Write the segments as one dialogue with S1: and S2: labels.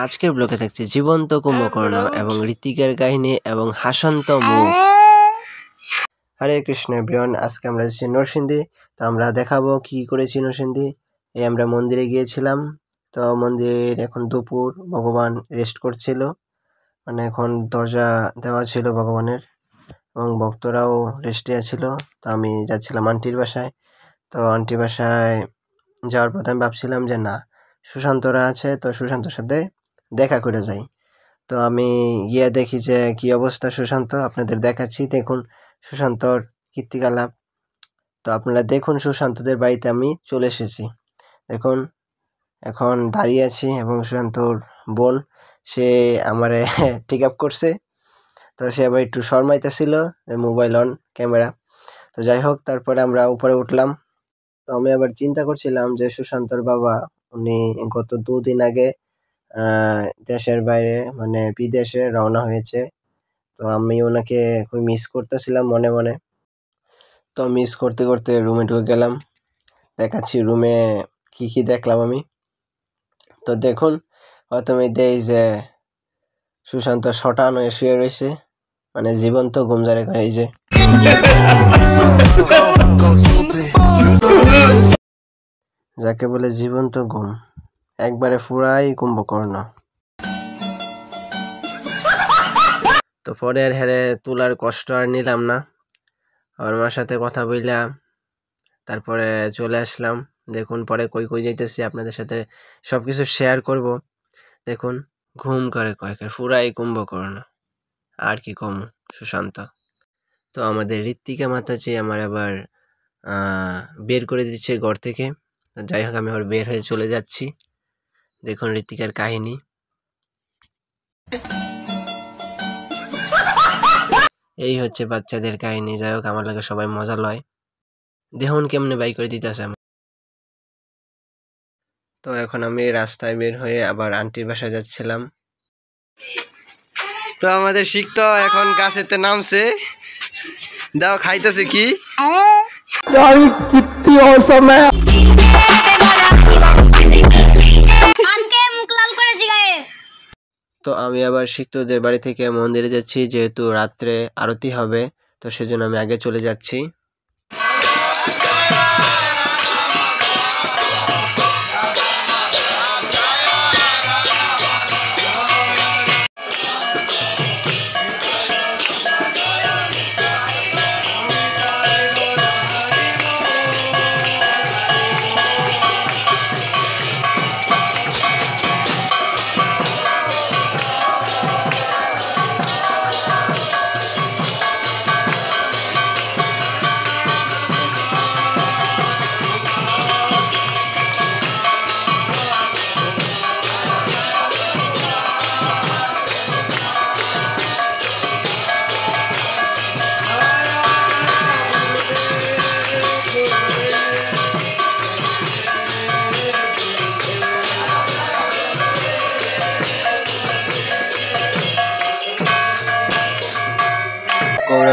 S1: আজকের ব্লগে থাকছে জীবন্ত কুম্ভকর্ণ এবং ঋত্বিকের কাহিনী এবং হাসন্ত মুখ। হরে কৃষ্ণ এভরিওয়ান, আজকে আমরা এসেছি নরসিংদী। তো আমরা দেখাবো কি করেছি নরসিংদী। আমরা মন্দিরে গিয়েছিলাম। তো মন্দির এখন দুপুর, ভগবান রেস্ট করছিল, মানে এখন দরজা দেওয়া ছিল ভগবানের এবং ভক্তরাও রেস্টে ছিল। তো আমি যাচ্ছিলাম আন্টির বাসায়। তো আন্টির বাসায় যাওয়ার পথে আমি ভাবছিলাম যে না, সুশান্তরা আছে, তো সুশান্তর সাথে দেখা করে যাই। তো আমি গিয়ে দেখি যে কি অবস্থা সুশান্ত, আপনাদের দেখাচ্ছি। দেখুন সুশান্তর কীর্তিকলাপ। তো আপনারা দেখুন, সুশান্তদের বাড়িতে আমি চলে এসেছি। দেখুন এখন দাঁড়িয়ে আছি এবং সুশান্তর বোন সে আমারে টেক আপ করছে। তো সে আবার একটু শর্মাইতেছিল, মোবাইল অন ক্যামেরা। তো যাই হোক, তারপরে আমরা উপরে উঠলাম। তো আমি আবার চিন্তা করছিলাম যে সুশান্তর বাবা উনি গত 2 দিন আগে দেশের বাইরে মানে বিদেশে রওনা হয়েছে। তো আমি ওনাকে খুব মিস করতেছিলাম মনে মনে। তো মিস করতে করতে রুমে ঢুকে গেলাম। দেখাচ্ছি রুমে কি কি দেখলাম আমি। তো দেখুন, প্রথমে দেই যে সুশান্ত শটান হয়ে শুয়ে রয়েছে, মানে জীবন্ত ঘুম যারে কয়, এই যে যাকে বলে জীবন্ত ঘুম, একবারে ফুরাই কুম্ভকর্ণ। তো পরে আর হেরে তোলার কষ্ট আর নিলাম না, আমার মার সাথে কথা বললাম, তারপরে চলে আসলাম। দেখুন পরে কই কই যাইতেছি আপনাদের সাথে সবকিছু শেয়ার করব। দেখুন ঘুম করে কয়েক ফুরাই কুম্ভকর্ণ, আর কি কম সুশান্ত। তো আমাদের ঋত্বিকা মাতাজি আমার আবার বের করে দিচ্ছে ঘর থেকে। যাই হোক, আমি আবার বের হয়ে চলে যাচ্ছি। দেখুন ঋত্বিকার কাহিনী। এই হচ্ছে বাচ্চাদের কাহিনী। যাই হোক, আমার লাগে সবাই মজা লয়। দেখুন কেমনে বাই করে দিতেছে। তো এখন আমি রাস্তায় বের হয়ে আবার আন্টির বাসায় যাচ্ছিলাম। তো আমাদের শিখতো এখন গাছেতে নামছে, দাও খাইতেছে কি। তো আমি আবার শিখতোদের বাড়ি থেকে মন্দিরে যাচ্ছি, যেহেতু রাত্রে আরতি হবে, তো সেজন্য আমি আগে চলে যাচ্ছি।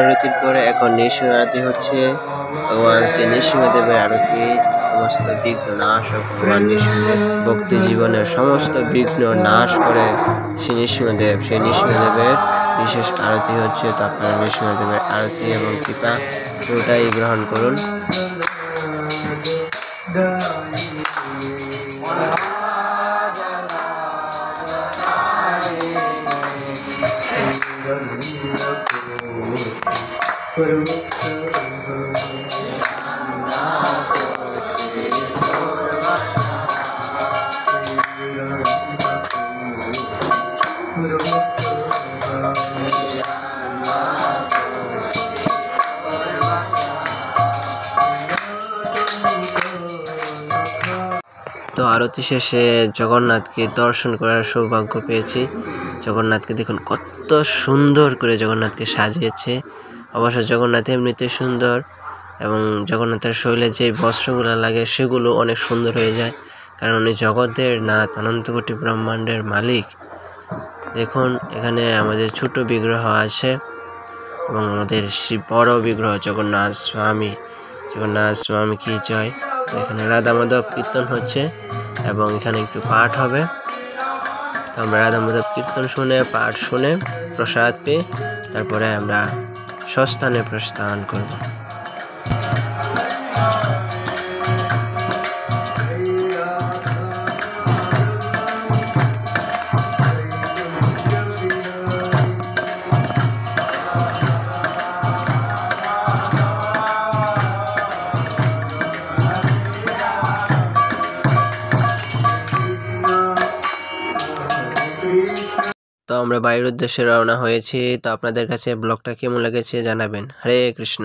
S1: আরতির পরে এখন নৃসিংহ আরতি হচ্ছে। ভগবান শ্রী নৃসিংহদেবের আরতি। সমস্ত বিঘ্ন নাশ ও ভগবান নৃসিংহদেব ভক্তি জীবনের সমস্ত বিঘ্ন নাশ করে শ্রী নৃসিংহদেব, সেই নৃসিংহদেবের বিশেষ আরতি হচ্ছে। তো আপনারা নৃসিংহদেবের আরতি এবং কৃপা পুরোটাই গ্রহণ করুন। তো আরতি শেষে জগন্নাথকে দর্শন করার সৌভাগ্য পেয়েছি। জগন্নাথকে দেখুন কত সুন্দর করে জগন্নাথকে সাজিয়েছে। অবশ্য জগন্নাথ এমনিতে সুন্দর এবং জগন্নাথের শরীরে যে বস্ত্রগুলো লাগে সেগুলো অনেক সুন্দর হয়ে যায়, কারণ উনি জগতের নাথ, অনন্তকোটি ব্রহ্মাণ্ডের মালিক। দেখুন এখানে আমাদের ছোট বিগ্রহ আছে এবং আমাদের শ্রী বড় বিগ্রহ জগন্নাথ স্বামী। জগন্নাথ স্বামী কি জয়। এখানে রাধা মাধব কীর্তন হচ্ছে এবং এখানে একটু পাঠ হবে। তো আমরা রাধা মাধব কীর্তন শুনে, পাঠ শুনে, প্রসাদ পেয়ে তারপরে আমরা স্বস্থানে প্রস্থান করব। তো আমরা বাড়ির উদ্দেশ্যে রওনা হয়েছি। তো আপনাদের কাছে ব্লগটা কেমন লেগেছে জানাবেন। হরে কৃষ্ণ।